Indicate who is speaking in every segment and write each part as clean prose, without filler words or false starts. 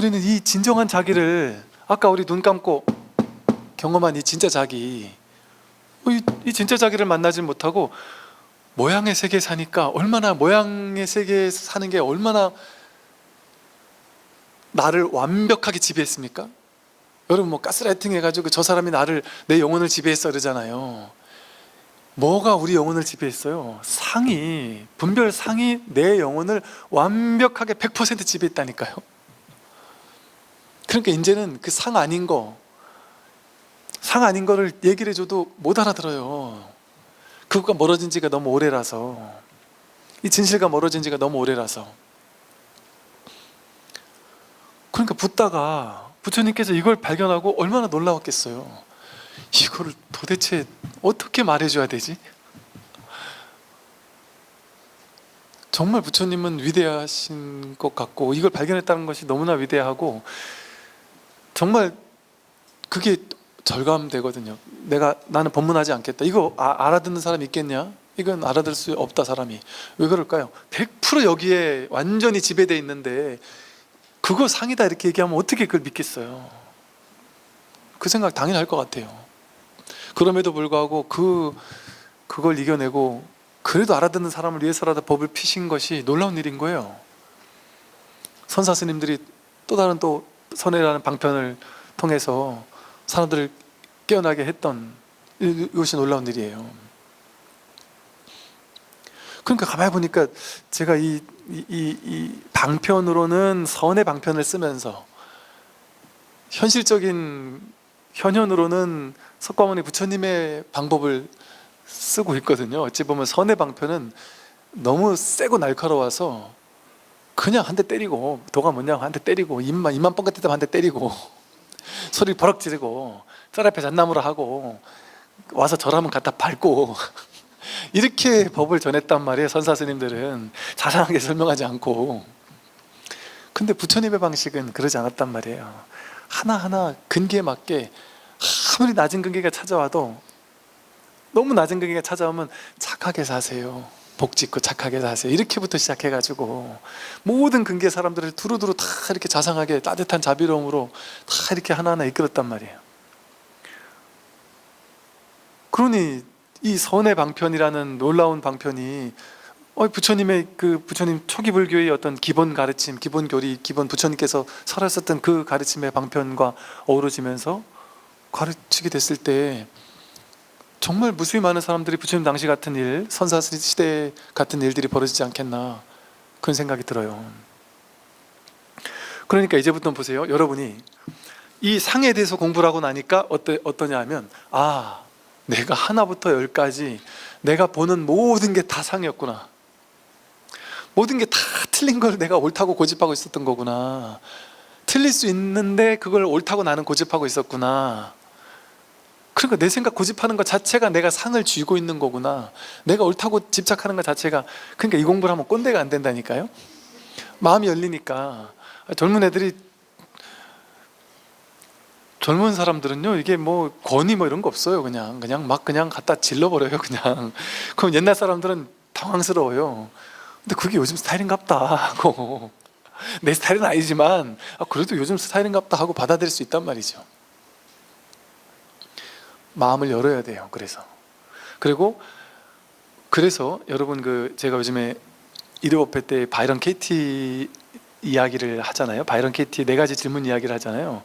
Speaker 1: 우리는 이 진정한 자기를, 아까 우리 눈 감고 경험한 이 진짜 자기, 이 진짜 자기를 만나지 못하고 모양의 세계에 사니까, 얼마나 모양의 세계에 사는 게 얼마나 나를 완벽하게 지배했습니까? 여러분 뭐 가스라이팅 해가지고 저 사람이 나를, 내 영혼을 지배했어 그러잖아요. 뭐가 우리 영혼을 지배했어요? 상이, 분별 상이 내 영혼을 완벽하게 100% 지배했다니까요. 그러니까 이제는 그 상 아닌 거, 상 아닌 거를 얘기를 해줘도 못 알아들어요. 그것과 멀어진 지가 너무 오래라서, 이 진실과 멀어진 지가 너무 오래라서. 그러니까 붓다가 부처님께서 이걸 발견하고 얼마나 놀라웠겠어요. 이거를 도대체 어떻게 말해줘야 되지? 정말 부처님은 위대하신 것 같고, 이걸 발견했다는 것이 너무나 위대하고, 정말 그게 절감되거든요. 나는 법문하지 않겠다. 이거 알아듣는 사람이 있겠냐? 이건 알아들 수 없다, 사람이. 왜 그럴까요? 100% 여기에 완전히 지배되어 있는데 그거 상이다 이렇게 얘기하면 어떻게 그걸 믿겠어요? 그 생각 당연히 할 것 같아요. 그럼에도 불구하고 그걸 이겨내고 그래도 알아듣는 사람을 위해서라도 법을 피신 것이 놀라운 일인 거예요. 선사 스님들이 또 다른 또 선해라는 방편을 통해서 사람들을 깨어나게 했던, 이것이 놀라운 일이에요. 그러니까 가만히 보니까 제가 이 방편으로는 선의 방편을 쓰면서, 현실적인 현현으로는 석가모니 부처님의 방법을 쓰고 있거든요. 어찌 보면 선의 방편은 너무 세고 날카로워서 그냥 한 대 때리고, 도가 뭐냐고 한 대 때리고, 입만 뻥긋대면 한 대 때리고, 소리 버럭 지르고, 쌀 앞에 잣나무라 하고, 와서 절하면 갖다 밟고 이렇게 법을 전했단 말이에요. 선사 스님들은 자상하게 설명하지 않고. 근데 부처님의 방식은 그러지 않았단 말이에요. 하나하나 근기에 맞게, 아무리 낮은 근기가 찾아와도, 너무 낮은 근기가 찾아오면 착하게 사세요, 복 짓고 착하게 사세요, 이렇게부터 시작해가지고 모든 근기의 사람들을 두루두루 다 이렇게 자상하게 따뜻한 자비로움으로 다 이렇게 하나하나 이끌었단 말이에요. 그러니 이 선의 방편이라는 놀라운 방편이, 부처님의 부처님 초기 불교의 어떤 기본 가르침, 기본 교리, 기본 부처님께서 설하셨던 그 가르침의 방편과 어우러지면서 가르치게 됐을 때 정말 무수히 많은 사람들이 부처님 당시 같은 일, 선사 시대 같은 일들이 벌어지지 않겠나, 그런 생각이 들어요. 그러니까 이제부터 보세요. 여러분이 이 상에 대해서 공부를 하고 나니까 어떠냐 하면, 내가 하나부터 열까지 내가 보는 모든 게 다 상이었구나, 모든 게 다 틀린 걸 내가 옳다고 고집하고 있었던 거구나, 틀릴 수 있는데 그걸 옳다고 나는 고집하고 있었구나. 그러니까 내 생각 고집하는 것 자체가 내가 상을 쥐고 있는 거구나, 내가 옳다고 집착하는 것 자체가. 그러니까 이 공부를 하면 꼰대가 안 된다니까요. 마음이 열리니까. 젊은 사람들은요, 이게 뭐 권위 뭐 이런 거 없어요. 그냥 갖다 질러버려요, 그냥. 그럼 옛날 사람들은 당황스러워요. 근데 그게 요즘 스타일인갑다 하고, 내 스타일은 아니지만 그래도 요즘 스타일인갑다 하고 받아들일 수 있단 말이죠. 마음을 열어야 돼요. 그래서 여러분, 제가 요즘에 일요법회 때 바이런 케이티 이야기를 하잖아요. 바이런 케이티 4가지 질문 이야기를 하잖아요.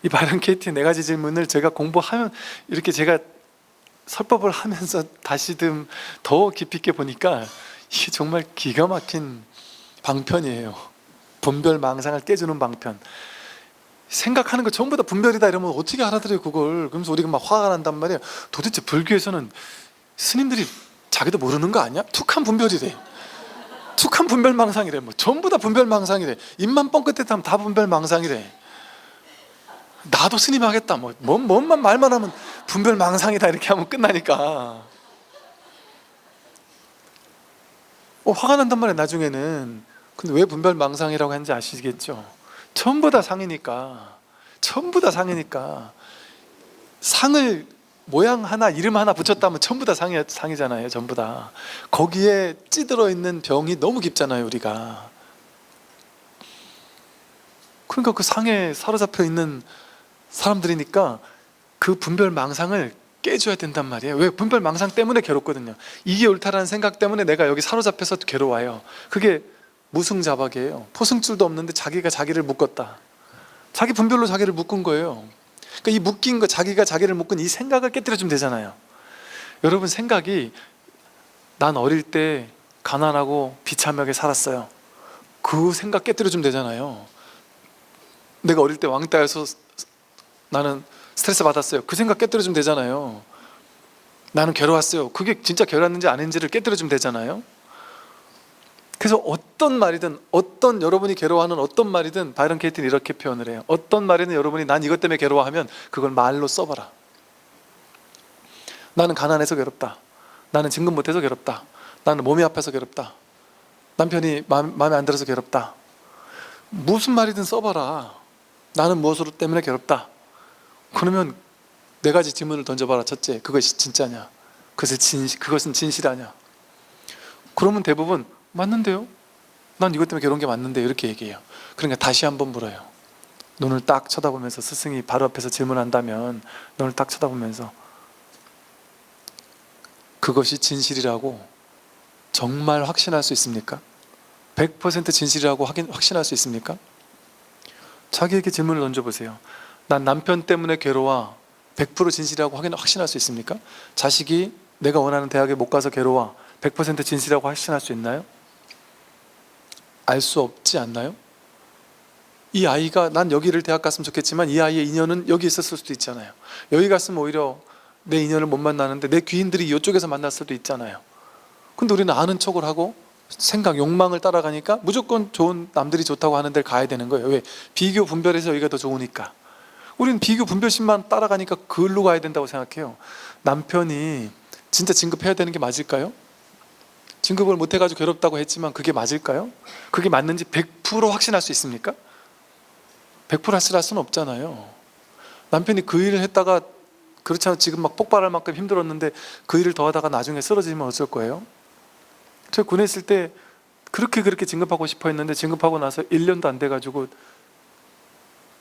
Speaker 1: 이 바이런 케이티 4가지 질문을 제가 공부하면, 이렇게 제가 설법을 하면서 다시 더 깊이 있게 보니까 이게 정말 기가 막힌 방편이에요. 분별 망상을 깨주는 방편. 생각하는 거 전부 다 분별이다 이러면 어떻게 알아들어요, 그걸. 그러면서 우리가 막 화가 난단 말이에요. 도대체 불교에서는 스님들이 자기도 모르는 거 아니야? 툭한 분별이래. 툭한 분별 망상이래. 뭐 전부 다 분별 망상이래. 입만 뻥끗했다면 다 분별 망상이래. 나도 스님 하겠다. 뭔만 말만 하면 분별 망상이다 이렇게 하면 끝나니까. 화가 난단 말이에요, 나중에는. 근데 왜 분별 망상이라고 하는지 아시겠죠? 전부 다 상이니까. 상을 모양 하나, 이름 하나 붙였다면 전부 다 상이잖아요. 전부 다. 거기에 찌들어 있는 병이 너무 깊잖아요, 우리가. 그러니까 그 상에 사로잡혀 있는 사람들이니까 그 분별망상을 깨줘야 된단 말이에요. 왜? 분별망상 때문에 괴롭거든요. 이게 옳다라는 생각 때문에 내가 여기 사로잡혀서 괴로워요. 그게 무승자박이에요. 포승줄도 없는데 자기가 자기를 묶었다. 자기 분별로 자기를 묶은 거예요. 그러니까 이 묶인 거, 자기가 자기를 묶은 이 생각을 깨뜨려주면 되잖아요. 여러분, 생각이 난 어릴 때 가난하고 비참하게 살았어요. 그 생각 깨뜨려주면 되잖아요. 내가 어릴 때 왕따여서 나는 스트레스 받았어요. 그 생각 깨뜨려주면 되잖아요. 나는 괴로웠어요. 그게 진짜 괴로웠는지 아닌지를 깨뜨려주면 되잖아요. 그래서 어떤 말이든, 어떤 여러분이 괴로워하는 어떤 말이든 바이런 케이티는 이렇게 표현을 해요. 어떤 말이든 여러분이 난 이것 때문에 괴로워하면 그걸 말로 써봐라. 나는 가난해서 괴롭다. 나는 진급 못해서 괴롭다. 나는 몸이 아파서 괴롭다. 남편이 마음에 안 들어서 괴롭다. 무슨 말이든 써봐라. 나는 무엇으로 때문에 괴롭다. 그러면 네 가지 질문을 던져봐라. 첫째, 그것이 진짜냐? 그것은 진실하냐? 그러면 대부분 맞는데요? 난 이것 때문에 괴로운 게 맞는데 이렇게 얘기해요. 그러니까 다시 한번 물어요. 눈을 딱 쳐다보면서, 스승이 바로 앞에서 질문한다면 눈을 딱 쳐다보면서 그것이 진실이라고 정말 확신할 수 있습니까? 100% 진실이라고 확신할 수 있습니까? 자기에게 질문을 던져보세요. 난 남편 때문에 괴로워. 100% 진실이라고 확신할 수 있습니까? 자식이 내가 원하는 대학에 못 가서 괴로워. 100% 진실이라고 확신할 수 있나요? 알 수 없지 않나요? 이 아이가 난 여기를 대학 갔으면 좋겠지만 이 아이의 인연은 여기 있었을 수도 있잖아요. 여기 갔으면 오히려 내 인연을 못 만나는데 내 귀인들이 이쪽에서 만날 수도 있잖아요. 근데 우리는 아는 척을 하고 생각, 욕망을 따라가니까 무조건 좋은, 남들이 좋다고 하는 데를 가야 되는 거예요. 왜? 비교 분별해서 여기가 더 좋으니까. 우리는 비교 분별심만 따라가니까 그걸로 가야 된다고 생각해요. 남편이 진짜 진급해야 되는 게 맞을까요? 진급을 못해가지고 괴롭다고 했지만 그게 맞을까요? 그게 맞는지 100% 확신할 수 있습니까? 100% 확신할 수는 없잖아요. 남편이 그 일을 했다가 그렇지 않아도 지금 막 폭발할 만큼 힘들었는데 그 일을 더 하다가 나중에 쓰러지면 어쩔 거예요? 저 군에 있을 때 그렇게 진급하고 싶어 했는데 진급하고 나서 1년도 안 돼가지고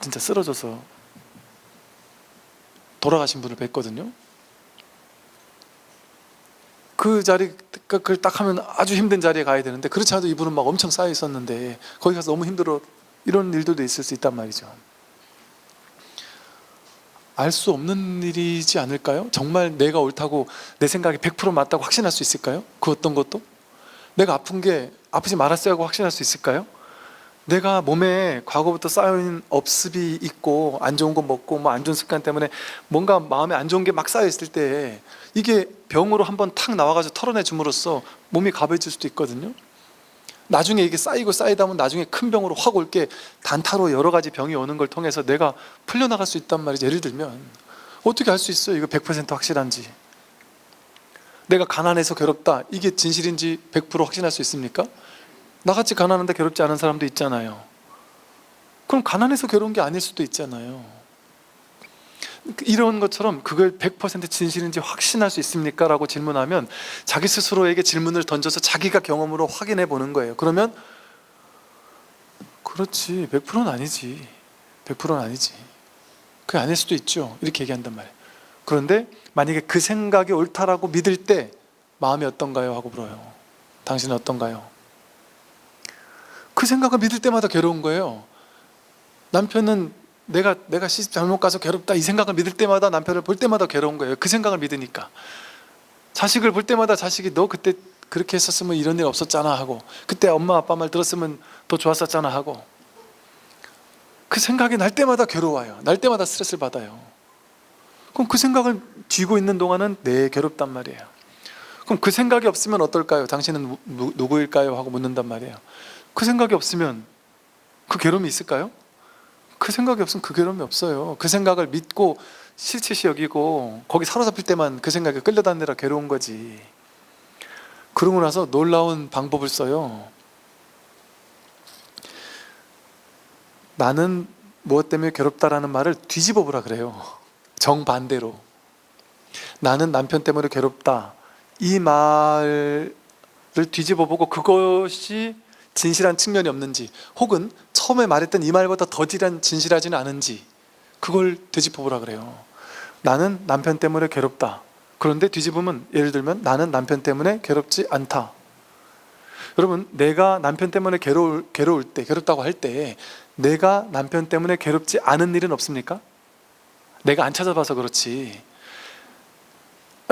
Speaker 1: 진짜 쓰러져서 돌아가신 분을 뵀거든요. 그 자리, 그걸 딱 하면 아주 힘든 자리에 가야 되는데 그렇지 않아도 이분은 막 엄청 쌓여 있었는데 거기 가서 너무 힘들어. 이런 일들도 있을 수 있단 말이죠. 알 수 없는 일이지 않을까요? 정말 내가 옳다고 내 생각이 100% 맞다고 확신할 수 있을까요? 그 어떤 것도? 내가 아픈 게 아프지 말았어야 하고 확신할 수 있을까요? 내가 몸에 과거부터 쌓여있는 업습이 있고 안 좋은 거 먹고 뭐 안 좋은 습관 때문에 뭔가 마음에 안 좋은 게 막 쌓여있을 때 이게 병으로 한번 탁 나와가지고 털어내 줌으로써 몸이 가벼워질 수도 있거든요. 나중에 이게 쌓이고 쌓이다 보면 나중에 큰 병으로 확 올 게 단타로 여러 가지 병이 오는 걸 통해서 내가 풀려나갈 수 있단 말이죠. 예를 들면 어떻게 알 수 있어요? 이거 100% 확실한지. 내가 가난해서 괴롭다, 이게 진실인지 100% 확신할 수 있습니까? 나같이 가난한데 괴롭지 않은 사람도 있잖아요. 그럼 가난해서 괴로운 게 아닐 수도 있잖아요. 이런 것처럼 그걸 100% 진실인지 확신할 수 있습니까? 라고 질문하면 자기 스스로에게 질문을 던져서 자기가 경험으로 확인해 보는 거예요. 그러면 그렇지, 100%는 아니지, 100%는 아니지, 그게 아닐 수도 있죠, 이렇게 얘기한단 말이에요. 그런데 만약에 그 생각이 옳다라고 믿을 때 마음이 어떤가요? 하고 물어요. 당신은 어떤가요? 그 생각을 믿을 때마다 괴로운 거예요. 남편은 내가 시집 잘못 가서 괴롭다, 이 생각을 믿을 때마다, 남편을 볼 때마다 괴로운 거예요. 그 생각을 믿으니까. 자식을 볼 때마다 자식이 너 그때 그렇게 했었으면 이런 일 없었잖아 하고, 그때 엄마 아빠 말 들었으면 더 좋았었잖아 하고, 그 생각이 날 때마다 괴로워요. 날 때마다 스트레스를 받아요. 그럼 그 생각을 쥐고 있는 동안은 괴롭단 말이에요. 그럼 그 생각이 없으면 어떨까요? 당신은 누구일까요? 하고 묻는단 말이에요. 그 생각이 없으면 그 괴로움이 있을까요? 그 생각이 없으면 그 괴로움이 없어요. 그 생각을 믿고 실체시 여기고 거기 사로잡힐 때만 그 생각에 끌려다니느라 괴로운 거지. 그러고 나서 놀라운 방법을 써요. 나는 무엇 때문에 괴롭다라는 말을 뒤집어 보라 그래요. 정반대로. 나는 남편 때문에 괴롭다, 이 말을 뒤집어 보고 그것이 진실한 측면이 없는지, 혹은 처음에 말했던 이 말보다 더 진실하지는 않은지, 그걸 되짚어 보라 그래요. 나는 남편 때문에 괴롭다. 그런데 뒤집으면, 예를 들면 나는 남편 때문에 괴롭지 않다. 여러분, 내가 남편 때문에 괴로울 때, 괴롭다고 할 때 내가 남편 때문에 괴롭지 않은 일은 없습니까? 내가 안 찾아봐서 그렇지.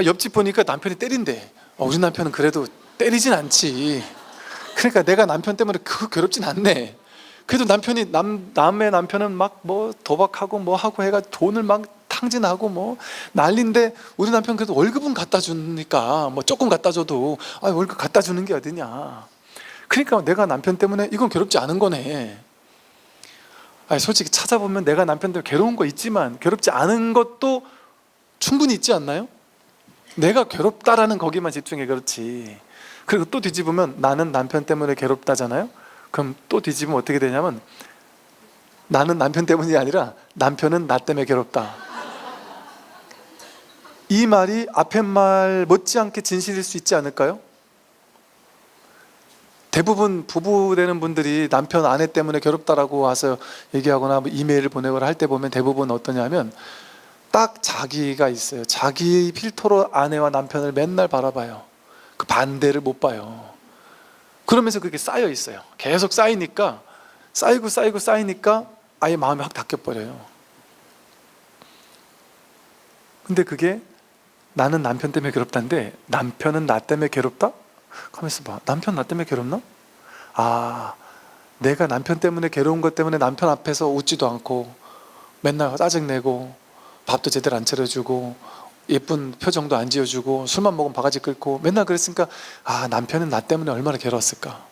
Speaker 1: 옆집 보니까 남편이 때린대. 우리 남편은 그래도 때리진 않지. 그러니까 내가 남편 때문에 괴롭진 않네. 그래도 남편이 남의 남편은 막 뭐 도박하고 뭐 하고 해가 돈을 막 탕진하고 뭐 난리인데, 우리 남편 그래도 월급은 갖다 주니까 뭐 조금 갖다 줘도 월급 갖다 주는 게 어디냐. 그러니까 내가 남편 때문에 이건 괴롭지 않은 거네. 솔직히 찾아보면 내가 남편 때문에 괴로운 거 있지만 괴롭지 않은 것도 충분히 있지 않나요? 내가 괴롭다라는 거기만 집중해. 그렇지. 그리고 또 뒤집으면 나는 남편 때문에 괴롭다잖아요. 그럼 또 뒤집으면 어떻게 되냐면, 나는 남편 때문이 아니라 남편은 나 때문에 괴롭다. 이 말이 앞에 말 못지않게 진실일 수 있지 않을까요? 대부분 부부 되는 분들이 남편 아내 때문에 괴롭다라고 와서 얘기하거나 뭐 이메일을 보내거나 할 때 보면 대부분 어떠냐면, 딱 자기가 있어요. 자기 필터로 아내와 남편을 맨날 바라봐요. 그 반대를 못 봐요. 그러면서 그게 쌓여 있어요. 계속 쌓이니까, 쌓이니까 아예 마음이 확 닫혀버려요. 근데 그게 나는 남편 때문에 괴롭다인데 남편은 나 때문에 괴롭다? 가만있어 봐. 남편 나 때문에 괴롭나? 내가 남편 때문에 괴로운 것 때문에 남편 앞에서 웃지도 않고 맨날 짜증내고 밥도 제대로 안 차려주고 예쁜 표정도 안 지어주고 술만 먹으면 바가지 긁고 맨날 그랬으니까, 남편은 나 때문에 얼마나 괴로웠을까.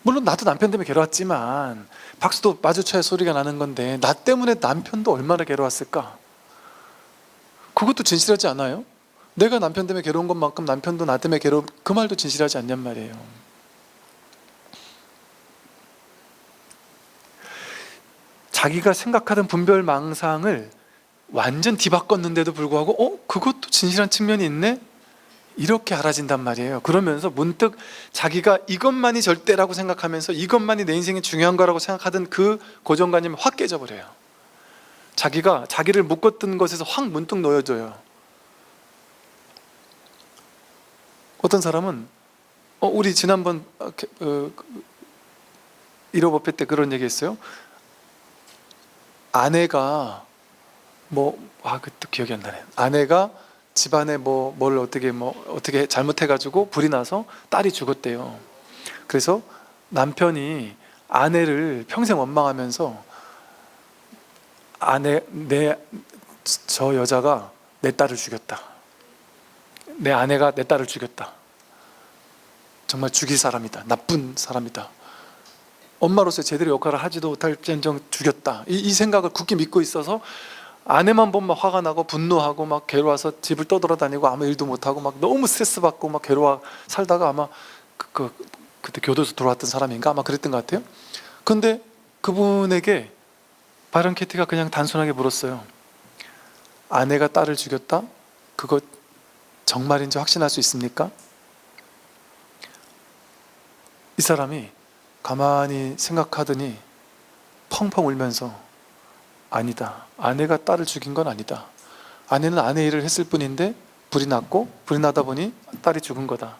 Speaker 1: 물론 나도 남편 때문에 괴로웠지만 박수도 마주쳐야 소리가 나는 건데, 나 때문에 남편도 얼마나 괴로웠을까. 그것도 진실하지 않아요? 내가 남편 때문에 괴로운 것만큼 남편도 나 때문에 괴로운, 그 말도 진실하지 않냔 말이에요. 자기가 생각하던 분별망상을 완전 뒤바꿨는데도 불구하고 그것도 진실한 측면이 있네? 이렇게 알아진단 말이에요. 그러면서 문득 자기가 이것만이 절대라고 생각하면서 이것만이 내 인생에 중요한 거라고 생각하던 그 고정관념이 확 깨져버려요. 자기가 자기를 묶었던 것에서 확 문득 놓여져요. 어떤 사람은 우리 지난번 1호 법회 때 그런 얘기 했어요. 아내가 그때 기억이 안 나네. 아내가 집안에 뭘 어떻게 잘못해가지고 불이 나서 딸이 죽었대요. 그래서 남편이 아내를 평생 원망하면서, 저 여자가 내 딸을 죽였다. 내 아내가 내 딸을 죽였다. 정말 죽일 사람이다. 나쁜 사람이다. 엄마로서 제대로 역할을 하지도 못할 젠정 죽였다. 이 생각을 굳게 믿고 있어서 아내만 보면 막 화가 나고 분노하고 막 괴로워서 집을 떠돌아다니고 아무 일도 못하고 막 너무 스트레스 받고 막 괴로워 살다가, 아마 그때 교도소 들어왔던 사람인가 아마 그랬던 것 같아요. 근데 그분에게 바이런 캐티가 그냥 단순하게 물었어요. 아내가 딸을 죽였다? 그거 정말인지 확신할 수 있습니까? 이 사람이 가만히 생각하더니 펑펑 울면서, 아니다. 아내가 딸을 죽인 건 아니다. 아내는 아내 일을 했을 뿐인데 불이 나다 보니 딸이 죽은 거다.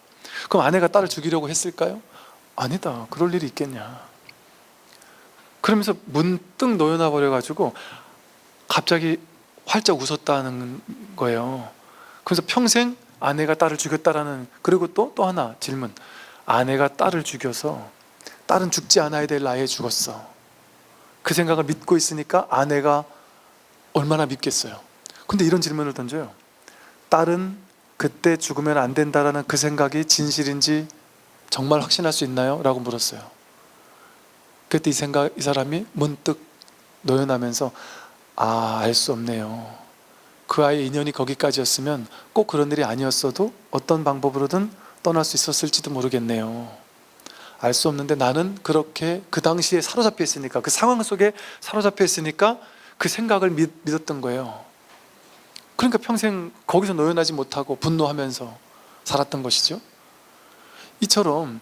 Speaker 1: 그럼 아내가 딸을 죽이려고 했을까요? 아니다. 그럴 일이 있겠냐. 그러면서 문득 놓여나 버려가지고 갑자기 활짝 웃었다는 거예요. 그래서 평생 아내가 딸을 죽였다라는, 그리고 또 하나 질문. 아내가 딸을 죽여서 딸은 죽지 않아야 될 나이에 죽었어. 그 생각을 믿고 있으니까 아내가 얼마나 믿겠어요. 근데 이런 질문을 던져요. 딸은 그때 죽으면 안 된다라는 그 생각이 진실인지 정말 확신할 수 있나요? 라고 물었어요. 그때 이 사람이 문득 노연하면서, 알 수 없네요. 그 아이의 인연이 거기까지였으면 꼭 그런 일이 아니었어도 어떤 방법으로든 떠날 수 있었을지도 모르겠네요. 알 수 없는데 나는 그렇게 그 당시에 사로잡혀 있으니까, 그 상황 속에 사로잡혀 있으니까 그 생각을 믿었던 거예요. 그러니까 평생 거기서 노연하지 못하고 분노하면서 살았던 것이죠. 이처럼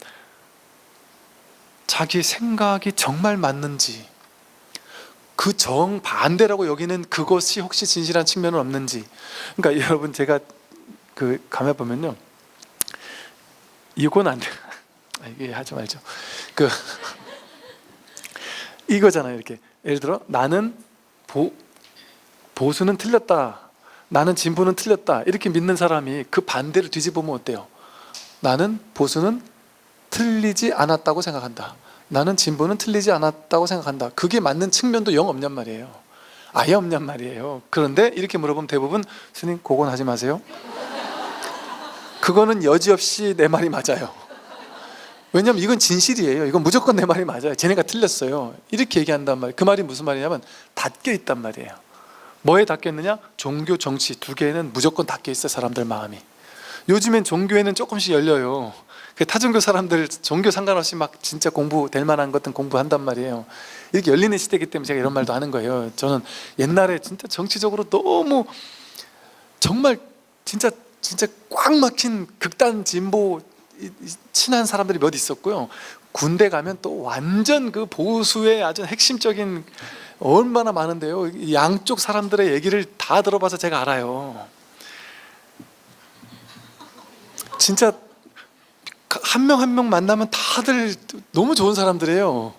Speaker 1: 자기 생각이 정말 맞는지, 그 정반대라고 여기는 그것이 혹시 진실한 측면은 없는지. 그러니까 여러분, 제가 그 가만 보면요, 이건 안 돼. 이게 하지 말죠. 그 이거잖아요. 이렇게 예를 들어, 나는 보수는 틀렸다, 나는 진보는 틀렸다, 이렇게 믿는 사람이 그 반대를 뒤집으면 어때요? 나는 보수는 틀리지 않았다고 생각한다, 나는 진보는 틀리지 않았다고 생각한다. 그게 맞는 측면도 영 없냔 말이에요. 아예 없냔 말이에요. 그런데 이렇게 물어보면 대부분, 스님 그건 하지 마세요. 그거는 여지없이 내 말이 맞아요. 왜냐하면 이건 진실이에요. 이건 무조건 내 말이 맞아요. 쟤네가 틀렸어요. 이렇게 얘기한단 말이에요. 그 말이 무슨 말이냐면 닫혀 있단 말이에요. 뭐에 닫혀 있느냐? 종교, 정치 두 개는 무조건 닫혀 있어요. 사람들 마음이. 요즘엔 종교에는 조금씩 열려요. 타종교 사람들 종교 상관없이 막 진짜 공부될 만한 것든 공부한단 말이에요. 이렇게 열리는 시대이기 때문에 제가 이런 말도 하는 거예요. 저는 옛날에 진짜 정치적으로 너무 정말 진짜 꽉 막힌 극단 진보 친한 사람들이 몇 있었고요. 군대 가면 또 완전 그 보수의 아주 핵심적인, 얼마나 많은데요. 양쪽 사람들의 얘기를 다 들어봐서 제가 알아요. 진짜 한 명 한 명 만나면 다들 너무 좋은 사람들이에요.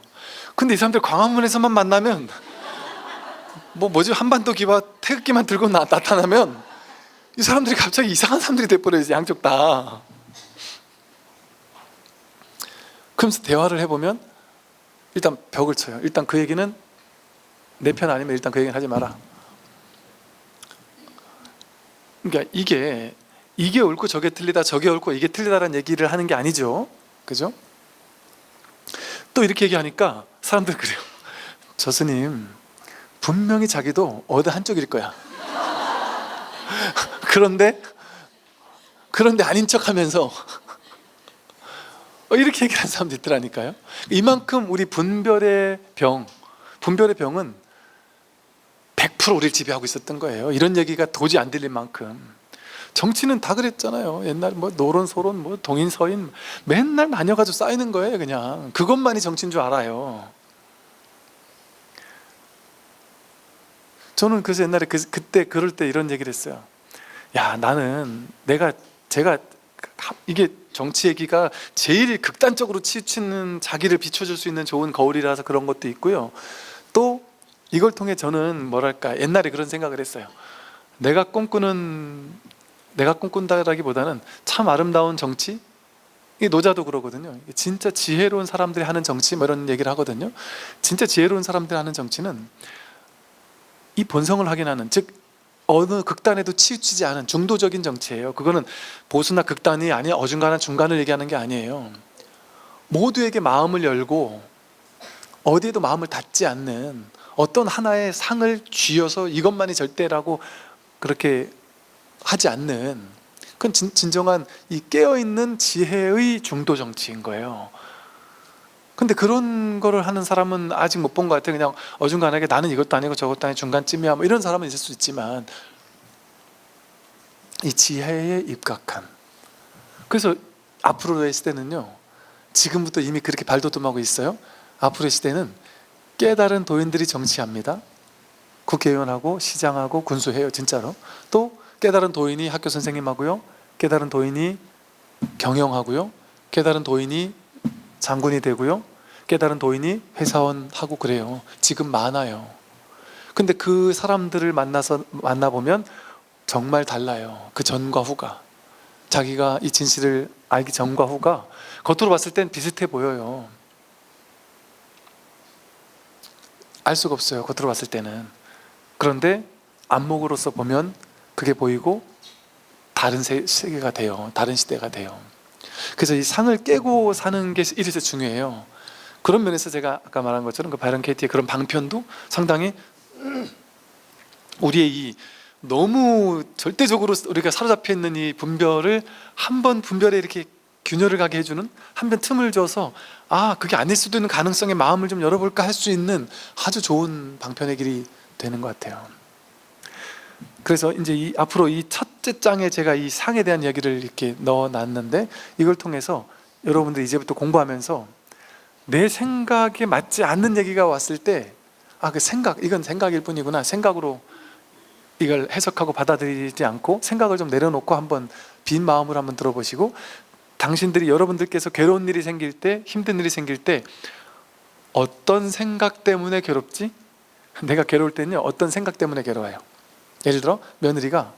Speaker 1: 근데 이 사람들 광화문에서만 만나면 뭐지, 한반도 기와 태극기만 들고 나타나면 이 사람들이 갑자기 이상한 사람들이 돼버려요. 양쪽 다. 그러면서 대화를 해보면 일단 벽을 쳐요. 일단 그 얘기는 내 편 아니면 일단 그 얘기는 하지 마라. 그러니까 이게 옳고 저게 틀리다, 저게 옳고 이게 틀리다라는 얘기를 하는 게 아니죠. 그죠? 또 이렇게 얘기하니까 사람들 그래요. 저 스님 분명히 자기도 어디 한쪽일 거야. 그런데 아닌 척하면서 이렇게 얘기하는 사람도 있더라니까요. 이만큼 우리 분별의 병은 100% 우리를 지배하고 있었던 거예요. 이런 얘기가 도저히 안 들릴 만큼. 정치는 다 그랬잖아요. 옛날 노론 소론 동인 서인 맨날 나뉘어가지고 쌓이는 거예요. 그냥 그것만이 정치인 줄 알아요. 저는 그래서 옛날에 그때 그럴 때 이런 얘기를 했어요. 야, 나는 제가 이게 정치 얘기가 제일 극단적으로 치우치는, 자기를 비춰줄 수 있는 좋은 거울이라서 그런 것도 있고요. 또 이걸 통해 저는 뭐랄까, 옛날에 그런 생각을 했어요. 내가 꿈꾼다라기보다는 참 아름다운 정치, 이 노자도 그러거든요. 진짜 지혜로운 사람들이 하는 정치, 이런 얘기를 하거든요. 진짜 지혜로운 사람들이 하는 정치는 이 본성을 확인하는, 즉 어느 극단에도 치우치지 않은 중도적인 정치예요. 그거는 보수나 극단이 아니야, 어중간한 중간을 얘기하는 게 아니에요. 모두에게 마음을 열고 어디에도 마음을 닫지 않는, 어떤 하나의 상을 쥐어서 이것만이 절대라고 그렇게 하지 않는, 그건 진정한 이 깨어있는 지혜의 중도 정치인 거예요. 근데 그런 거를 하는 사람은 아직 못 본 것 같아요. 그냥 어중간하게 나는 이것도 아니고 저것도 아니고 중간쯤이야, 이런 사람은 있을 수 있지만, 이 지혜에 입각한, 그래서 앞으로의 시대는요, 지금부터 이미 그렇게 발돋움하고 있어요. 앞으로의 시대는 깨달은 도인들이 정치합니다. 국회의원하고 시장하고 군수해요. 진짜로. 또 깨달은 도인이 학교 선생님하고요, 깨달은 도인이 경영하고요, 깨달은 도인이 장군이 되고요, 깨달은 도인이 회사원하고 그래요. 지금 많아요. 근데 그 사람들을 만나보면 정말 달라요. 그 전과 후가, 자기가 이 진실을 알기 전과 후가 겉으로 봤을 땐 비슷해 보여요. 알 수가 없어요, 겉으로 봤을 때는. 그런데 안목으로서 보면 그게 보이고 다른 세계가 돼요. 다른 시대가 돼요. 그래서 이 상을 깨고 사는 게 이래서 중요해요. 그런 면에서 제가 아까 말한 것처럼 그 바이런 케이티의 그런 방편도 상당히 우리의 이 너무 절대적으로 우리가 사로잡혀 있는 이 분별을 한번 분별에 이렇게 균열을 가게 해주는, 한 번 틈을 줘서 그게 아닐 수도 있는 가능성에 마음을 좀 열어볼까 할 수 있는 아주 좋은 방편의 길이 되는 것 같아요. 그래서 이제 앞으로 이 첫째 장에 제가 이 상에 대한 이야기를 이렇게 넣어놨는데, 이걸 통해서 여러분들이 이제부터 공부하면서 내 생각에 맞지 않는 얘기가 왔을 때 그 생각, 이건 생각일 뿐이구나, 생각으로 이걸 해석하고 받아들이지 않고 생각을 좀 내려놓고 한번 빈 마음으로 한번 들어보시고, 당신들이, 여러분들께서 괴로운 일이 생길 때, 힘든 일이 생길 때 어떤 생각 때문에 괴롭지? 내가 괴로울 때는요, 어떤 생각 때문에 괴로워요? 예를 들어 며느리가,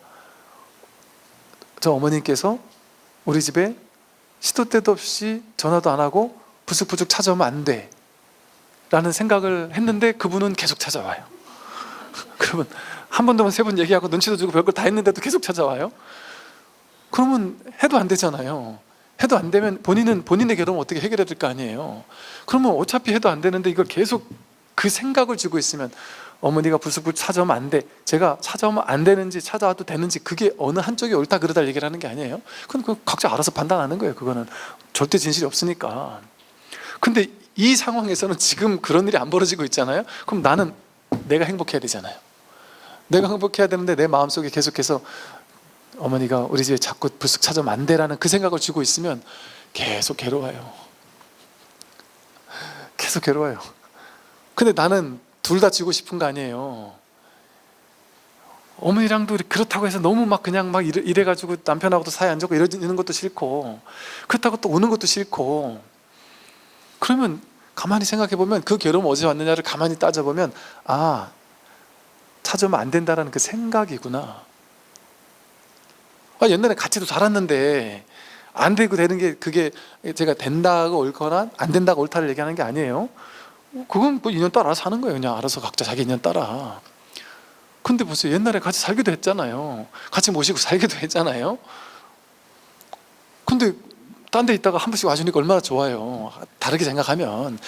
Speaker 1: 저 어머님께서 우리 집에 시도 때도 없이 전화도 안 하고 부숙부숙 찾아오면 안 돼 라는 생각을 했는데 그분은 계속 찾아와요. 그러면 한 번, 두 번, 세 번 얘기하고 눈치도 주고 별걸 다 했는데도 계속 찾아와요? 그러면 해도 안 되잖아요. 해도 안 되면 본인은 본인의 괴로움을 어떻게 해결해야 될 거 아니에요. 그러면 어차피 해도 안 되는데 이걸 계속 그 생각을 쥐고 있으면, 어머니가 부숙부숙 찾아오면 안 돼, 제가 찾아오면 안 되는지 찾아와도 되는지 그게 어느 한쪽이 옳다 그르다 얘기를 하는 게 아니에요. 그건 각자 알아서 판단하는 거예요. 그거는 절대 진실이 없으니까. 근데 이 상황에서는 지금 그런 일이 안 벌어지고 있잖아요. 그럼 나는 내가 행복해야 되잖아요. 내가 행복해야 되는데 내 마음속에 계속해서 어머니가 우리 집에 자꾸 불쑥 찾아오면 안 돼라는 그 생각을 쥐고 있으면 계속 괴로워요. 계속 괴로워요. 근데 나는 둘 다 쥐고 싶은 거 아니에요. 어머니랑도 그렇다고 해서 너무 막 그냥 막 이래가지고 남편하고도 사이 안 좋고 이러는 것도 싫고, 그렇다고 또 우는 것도 싫고. 그러면 가만히 생각해 보면 그 괴로움 어디서 왔느냐를 가만히 따져보면, 찾아오면 안 된다라는 그 생각이구나. 옛날에 같이도 살았는데 안 되고 되는 게, 그게 제가 된다고 옳거나 안 된다고 옳다를 얘기하는 게 아니에요. 그건 뭐 인연 따라 사는 거예요. 그냥 알아서 각자 자기 인연 따라. 근데 보세요, 옛날에 같이 살기도 했잖아요. 같이 모시고 살기도 했잖아요. 근데 딴 데 있다가 한 번씩 와주니까 얼마나 좋아요. 다르게 생각하면.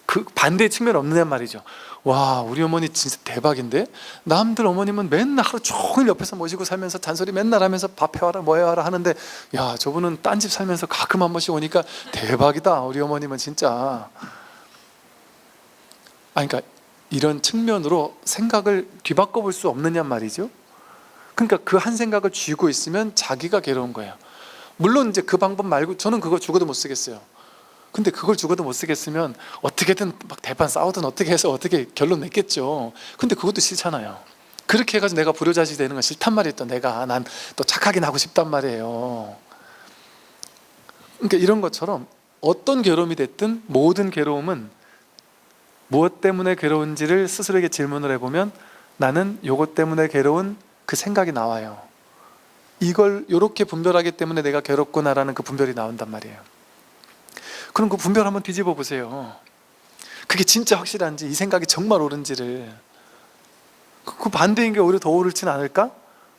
Speaker 1: 그 반대의 측면 없느냐 말이죠. 와, 우리 어머니 진짜 대박인데, 남들 어머님은 맨날 하루 종일 옆에서 모시고 살면서 잔소리 맨날 하면서 밥 해와라 뭐 해와라 하는데, 야, 저분은 딴 집 살면서 가끔 한 번씩 오니까 대박이다, 우리 어머님은 진짜. 그러니까 이런 측면으로 생각을 뒤바꿔 볼 수 없느냐 말이죠. 그러니까 그 한 생각을 쥐고 있으면 자기가 괴로운 거예요. 물론 이제 그 방법 말고 저는 그거 죽어도 못 쓰겠어요. 근데 그걸 죽어도 못 쓰겠으면 어떻게든 막 대판 싸우든 어떻게 해서 어떻게 결론 냈겠죠. 근데 그것도 싫잖아요. 그렇게 해가지고 내가 불효자식이 되는 건 싫단 말이에요. 또 내가, 난 또 착하긴 하고 싶단 말이에요. 그러니까 이런 것처럼 어떤 괴로움이 됐든 모든 괴로움은 무엇 때문에 괴로운지를 스스로에게 질문을 해보면, 나는 요것 때문에 괴로운 그 생각이 나와요. 이걸 요렇게 분별하기 때문에 내가 괴롭구나라는 그 분별이 나온단 말이에요. 그럼 그 분별 한번 뒤집어 보세요. 그게 진짜 확실한지, 이 생각이 정말 옳은지를. 그 반대인 게 오히려 더 옳지는 않을까?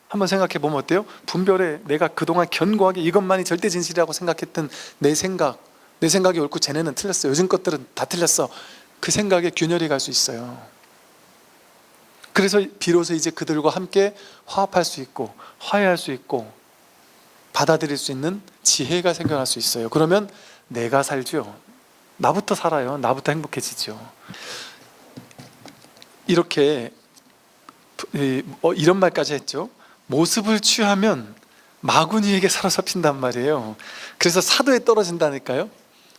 Speaker 1: 한번 생각해 보면 어때요? 분별에 내가 그동안 견고하게 이것만이 절대 진실이라고 생각했던 내 생각이 옳고 쟤네는 틀렸어, 요즘 것들은 다 틀렸어, 그 생각에 균열이 갈 수 있어요. 그래서 비로소 이제 그들과 함께 화합할 수 있고 화해할 수 있고 받아들일 수 있는 지혜가 생겨날 수 있어요. 그러면 내가 살죠. 나부터 살아요. 나부터 행복해지죠. 이렇게 이런 말까지 했죠. 모습을 취하면 마구니에게 사로잡힌단 말이에요. 그래서 사도에 떨어진다니까요.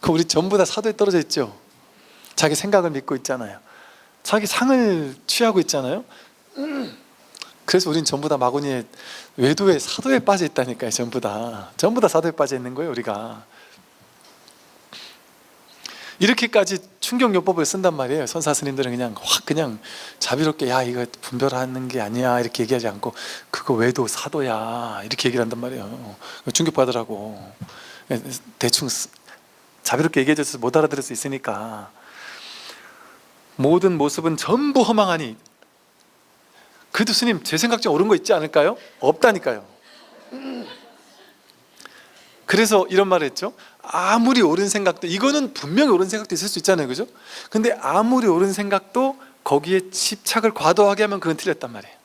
Speaker 1: 우리 전부 다 사도에 떨어져 있죠. 자기 생각을 믿고 있잖아요. 자기 상을 취하고 있잖아요. 그래서 우린 전부 다 마구니에, 외도에, 사도에 빠져 있다니까요. 전부 다 사도에 빠져 있는 거예요. 우리가 이렇게까지 충격요법을 쓴단 말이에요. 선사 스님들은 그냥 확 그냥 자비롭게, 야, 이거 분별하는 게 아니야 이렇게 얘기하지 않고, 그거 외도 사도야 이렇게 얘기를 한단 말이에요. 충격받으라고. 대충 자비롭게 얘기해줘서 못 알아들을 수 있으니까. 모든 모습은 전부 허망하니. 그래도 스님, 제 생각 좀 옳은 거 있지 않을까요? 없다니까요. 그래서 이런 말을 했죠. 아무리 옳은 생각도, 이거는 분명히 옳은 생각도 있을 수 있잖아요, 그죠? 근데 아무리 옳은 생각도 거기에 집착을 과도하게 하면 그건 틀렸단 말이에요.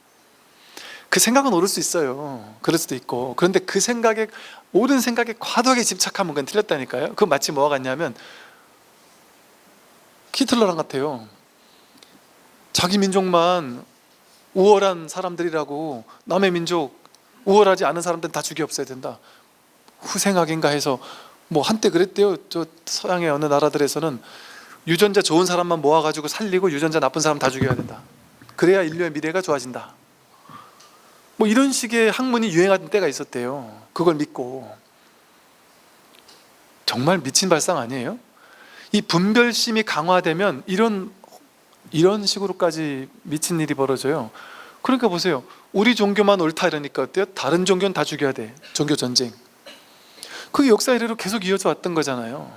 Speaker 1: 그 생각은 옳을 수 있어요. 그럴 수도 있고. 그런데 그 생각에, 옳은 생각에 과도하게 집착하면 그건 틀렸다니까요. 그건 마치 뭐와 같냐면 히틀러랑 같아요. 자기 민족만 우월한 사람들이라고, 남의 민족, 우월하지 않은 사람들은 다 죽여 없애야 된다. 후생학인가 해서 뭐 한때 그랬대요. 저 서양의 어느 나라들에서는 유전자 좋은 사람만 모아가지고 살리고 유전자 나쁜 사람 다 죽여야 된다. 그래야 인류의 미래가 좋아진다. 뭐 이런 식의 학문이 유행하던 때가 있었대요. 그걸 믿고. 정말 미친 발상 아니에요? 이 분별심이 강화되면 이런 식으로까지 미친 일이 벌어져요. 그러니까 보세요. 우리 종교만 옳다 이러니까 어때요? 다른 종교는 다 죽여야 돼. 종교 전쟁. 그게 역사 이래로 계속 이어져 왔던 거잖아요.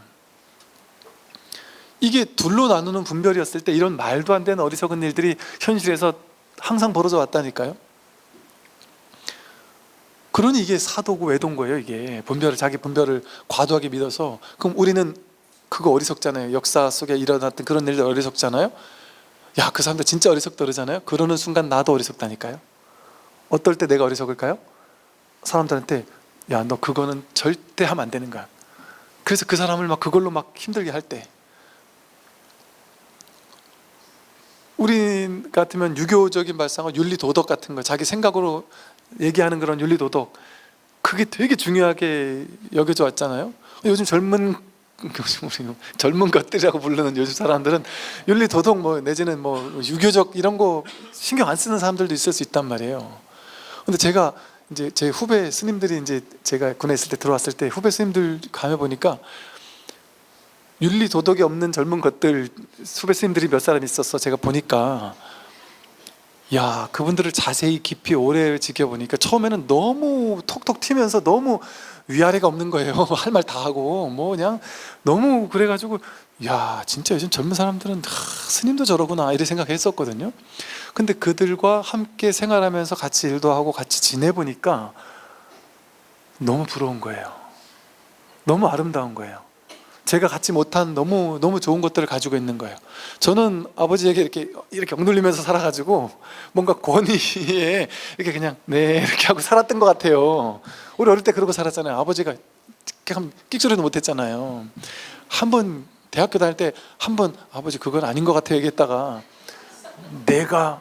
Speaker 1: 이게 둘로 나누는 분별이었을 때 이런 말도 안 되는 어리석은 일들이 현실에서 항상 벌어져 왔다니까요. 그러니 이게 사도고 외도인 거예요. 이게 자기 분별을 과도하게 믿어서. 그럼 우리는 그거 어리석잖아요. 역사 속에 일어났던 그런 일들 어리석잖아요. 야, 그 사람들 진짜 어리석다 그러잖아요. 그러는 순간 나도 어리석다니까요. 어떨 때 내가 어리석을까요? 사람들한테 야, 너 그거는 절대 하면 안 되는 거야. 그래서 그 사람을 막 그걸로 막 힘들게 할 때, 우리 같으면 유교적인 발상과 윤리 도덕 같은 거, 자기 생각으로 얘기하는 그런 윤리 도덕, 그게 되게 중요하게 여겨져 왔잖아요. 요즘 젊은 것들이라고 부르는 요즘 사람들은 윤리 도덕 뭐 내지는 뭐 유교적 이런 거 신경 안 쓰는 사람들도 있을 수 있단 말이에요. 근데 제가 이제 제 후배 스님들이 이제 제가 군에 있을 때 들어왔을 때 후배 스님들 가며 보니까 윤리 도덕이 없는 젊은 것들 후배 스님들이 몇 사람 있었어. 제가 보니까 야, 그분들을 자세히 깊이 오래 지켜보니까 처음에는 너무 톡톡 튀면서 너무 위아래가 없는 거예요. 할 말 다 하고 뭐 그냥 너무 그래가지고 야, 진짜 요즘 젊은 사람들은 스님도 저러구나 이렇게 생각했었거든요. 근데 그들과 함께 생활하면서 같이 일도 하고 같이 지내보니까 너무 부러운 거예요. 너무 아름다운 거예요. 제가 갖지 못한 너무 좋은 것들을 가지고 있는 거예요. 저는 아버지에게 이렇게 억눌리면서 살아가지고 뭔가 권위에 이렇게 그냥 네 이렇게 하고 살았던 것 같아요. 우리 어릴 때 그러고 살았잖아요. 아버지가 끽소리도 못했잖아요. 한번 대학교 다닐 때 한번 아버지 그건 아닌 것 같아 얘기했다가 내가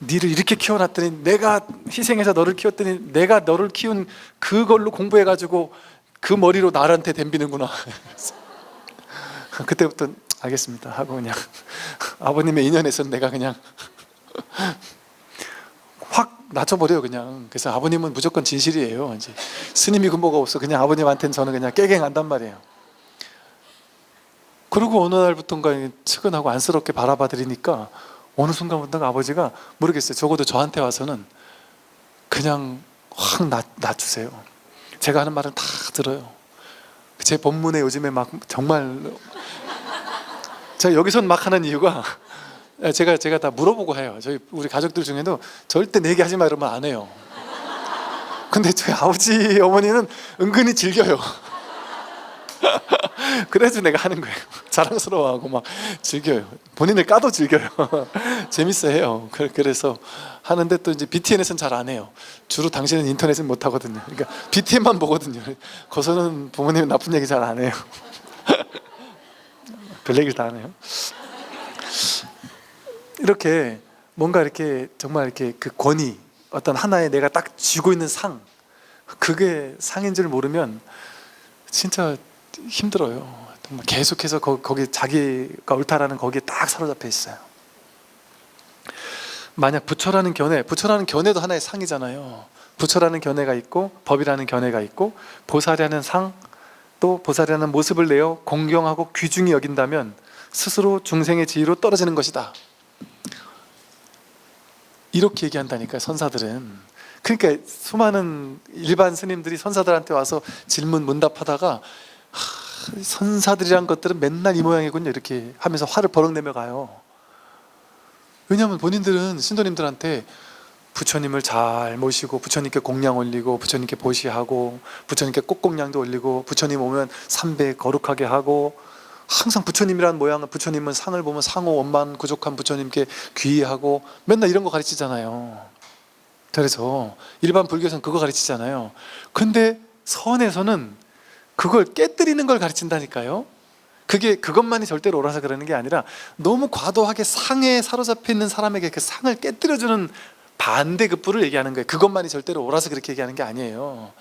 Speaker 1: 니를 이렇게 키워놨더니 내가 희생해서 너를 키웠더니 내가 너를 키운 그걸로 공부해가지고 그 머리로 나한테 덤비는구나. 그때부터 알겠습니다 하고 그냥 아버님의 인연에서는 내가 그냥 확 낮춰버려요 그냥. 그래서 아버님은 무조건 진실이에요. 이제 스님이고 뭐가 없어. 그냥 아버님한테는 저는 그냥 깨갱한단 말이에요. 그리고 어느 날부터인가 측은하고 안쓰럽게 바라봐 드리니까 어느 순간부터 아버지가 모르겠어요. 적어도 저한테 와서는 그냥 확 낮추세요. 제가 하는 말은 다 들어요. 제 법문에 요즘에 막 정말 제가 여기선 막 하는 이유가 제가 다 물어보고 해요. 우리 가족들 중에도 절대 내 얘기하지 마 이러면 안 해요. 근데 저희 아버지 어머니는 은근히 즐겨요. 그래서 내가 하는 거예요. 자랑스러워하고 막 즐겨요. 본인을 까도 즐겨요. 재밌어해요. 그래서 하는데 또 이제 BTN에서는 잘 안 해요. 주로 당신은 인터넷은 못 하거든요. 그러니까 BTN만 보거든요. 거기서는 부모님 나쁜 얘기 잘 안 해요. 별 얘기를 다 안 해요. 이렇게 뭔가 이렇게 정말 이렇게 그 권위, 어떤 하나의 내가 딱 쥐고 있는 상, 그게 상인 줄 모르면 진짜 힘들어요. 정말 계속해서 거기 자기가 옳다라는 거기에 딱 사로잡혀 있어요. 만약 부처라는 견해도 하나의 상이잖아요. 부처라는 견해가 있고 법이라는 견해가 있고 보살이라는 상, 또 보살이라는 모습을 내어 공경하고 귀중히 여긴다면 스스로 중생의 지위로 떨어지는 것이다. 이렇게 얘기한다니까요, 선사들은. 그러니까 수많은 일반 스님들이 선사들한테 와서 질문 문답하다가 선사들이란 것들은 맨날 이 모양이군요 이렇게 하면서 화를 버럭내며 가요. 왜냐하면 본인들은 신도님들한테 부처님을 잘 모시고 부처님께 공양 올리고 부처님께 보시하고 부처님께 꽃공양도 올리고 부처님 오면 삼배 거룩하게 하고 항상 부처님이란 모양은 부처님은 상을 보면 상호 원만 구족한 부처님께 귀의하고 맨날 이런 거 가르치잖아요. 그래서 일반 불교에서는 그거 가르치잖아요. 근데 서원에서는 그걸 깨뜨리는 걸 가르친다니까요. 그것만이 절대로 옳아서 그러는 게 아니라 너무 과도하게 상에 사로잡혀 있는 사람에게 그 상을 깨뜨려주는 반대급부를 얘기하는 거예요. 그것만이 절대로 옳아서 그렇게 얘기하는 게 아니에요.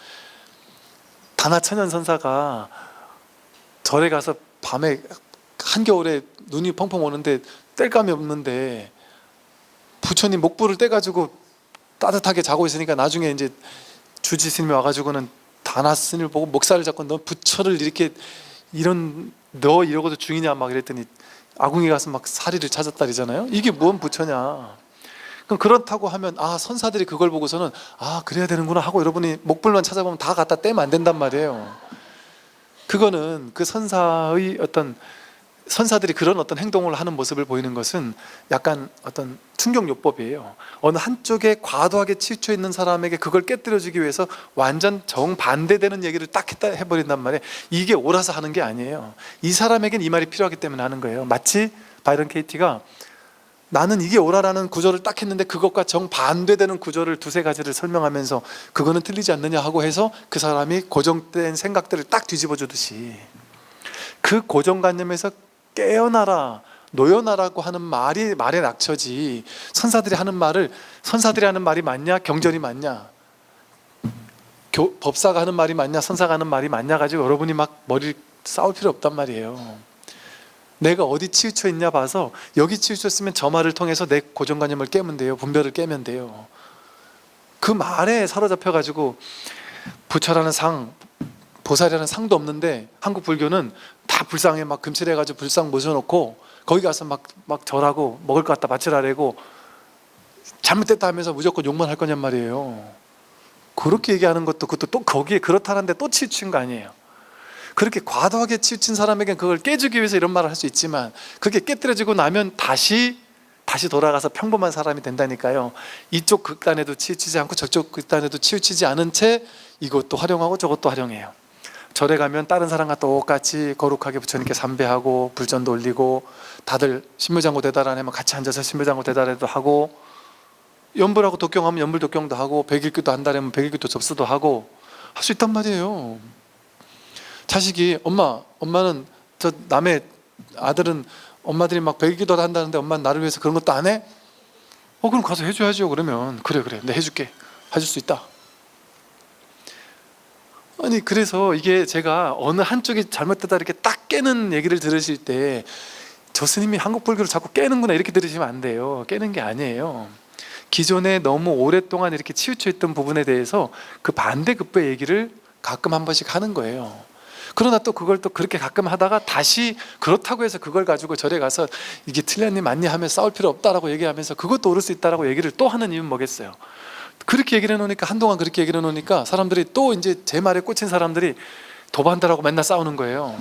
Speaker 1: 다나천연 선사가 절에 가서 밤에 한겨울에 눈이 펑펑 오는데 뗄감이 없는데 부처님 목불을 떼가지고 따뜻하게 자고 있으니까 나중에 이제 주지 스님이 와가지고는 다나 스님을 보고 목살을 잡고 너 부처를 이렇게 너 이러고도 중이냐 막 이랬더니 아궁이 가서 막 사리를 찾았다리잖아요. 이게 뭔 부처냐. 그럼 그렇다고 하면 선사들이 그걸 보고서는 그래야 되는구나 하고 여러분이 목불만 찾아보면 다 갖다 떼면 안 된단 말이에요. 그거는 그 선사들이 그런 어떤 행동을 하는 모습을 보이는 것은 약간 어떤 충격요법이에요. 어느 한쪽에 과도하게 치우쳐 있는 사람에게 그걸 깨뜨려주기 위해서 완전 정반대되는 얘기를 딱 해버린단 말이에요. 이게 옳아서 하는 게 아니에요. 이 사람에겐 이 말이 필요하기 때문에 하는 거예요. 마치 바이런 케이티가 나는 이게 옳아라는 구조를 딱 했는데 그것과 정반대되는 구조를 두세 가지를 설명하면서 그거는 틀리지 않느냐 하고 해서 그 사람이 고정된 생각들을 딱 뒤집어 주듯이 그 고정관념에서 깨어나라, 노여나라고 하는 말의 낙처지. 선사들이 하는 말이 맞냐, 경전이 맞냐, 법사가 하는 말이 맞냐, 선사가 하는 말이 맞냐 가지고 여러분이 막 머리를 싸울 필요 없단 말이에요. 내가 어디 치우쳐 있냐 봐서 여기 치우쳤으면 저 말을 통해서 내 고정관념을 깨면 돼요. 분별을 깨면 돼요. 그 말에 사로잡혀 가지고 부처라는 상, 보살이라는 상도 없는데 한국 불교는 다 불상에 막 금칠해가지고 불상 모셔놓고 거기 가서 막 절하고 먹을 거 갖다 바치라래고 잘못됐다 하면서 무조건 욕만 할 거냔 말이에요. 그렇게 얘기하는 것도 그것도 또 거기에 그렇다는데 또 치우친 거 아니에요. 그렇게 과도하게 치우친 사람에겐 그걸 깨주기 위해서 이런 말을 할 수 있지만 그게 깨뜨려지고 나면 다시 돌아가서 평범한 사람이 된다니까요. 이쪽 극단에도 치우치지 않고 저쪽 극단에도 치우치지 않은 채 이것도 활용하고 저것도 활용해요. 절에 가면 다른 사람과 똑같이 거룩하게 부처님께 삼배하고 불전도 올리고 다들 신묘장구 대달하면 같이 앉아서 신묘장구 대달해도 하고 연불하고 독경하면 연불 독경도 하고 백일규도 한다면 백일규도 접수도 하고 할 수 있단 말이에요. 자식이 엄마는 저 남의 아들은 엄마들이 막 백일기도 한다는데 엄마는 나를 위해서 그런 것도 안 해? 그럼 가서 해줘야죠. 그러면 그래 내가 해줄게. 해줄 수 있다. 아니 그래서 이게 제가 어느 한쪽이 잘못되다 이렇게 딱 깨는 얘기를 들으실 때 저 스님이 한국 불교를 자꾸 깨는구나 이렇게 들으시면 안 돼요. 깨는 게 아니에요. 기존에 너무 오랫동안 이렇게 치우쳐 있던 부분에 대해서 그 반대급부의 얘기를 가끔 한 번씩 하는 거예요. 그러나 또 그걸 또 그렇게 가끔 하다가 다시 그렇다고 해서 그걸 가지고 절에 가서 이게 틀렸니 맞니 하면서 싸울 필요 없다라고 얘기하면서 그것도 옳을 수 있다라고 얘기를 또 하는 이유는 뭐겠어요? 그렇게 얘기를 해놓으니까 한동안 그렇게 얘기를 해놓으니까 사람들이 또 이제 제 말에 꽂힌 사람들이 도반들하고 맨날 싸우는 거예요.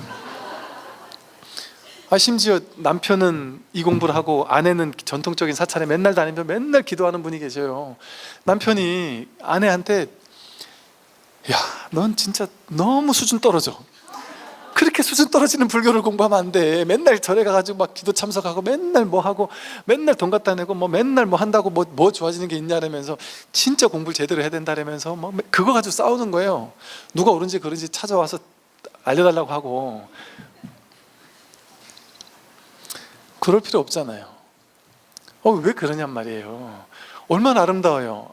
Speaker 1: 심지어 남편은 이 공부를 하고 아내는 전통적인 사찰에 맨날 다니면서 맨날 기도하는 분이 계셔요. 남편이 아내한테 야, 넌 진짜 너무 수준 떨어져. 그렇게 수준 떨어지는 불교를 공부하면 안 돼. 맨날 절에 가가지고 막 기도 참석하고 맨날 뭐 하고 맨날 돈 갖다 내고 뭐 맨날 뭐 한다고 뭐 좋아지는 게 있냐라면서 진짜 공부를 제대로 해야 된다라면서 뭐 그거 가지고 싸우는 거예요. 누가 옳은지 그른지 찾아와서 알려달라고 하고. 그럴 필요 없잖아요. 왜 그러냔 말이에요. 얼마나 아름다워요.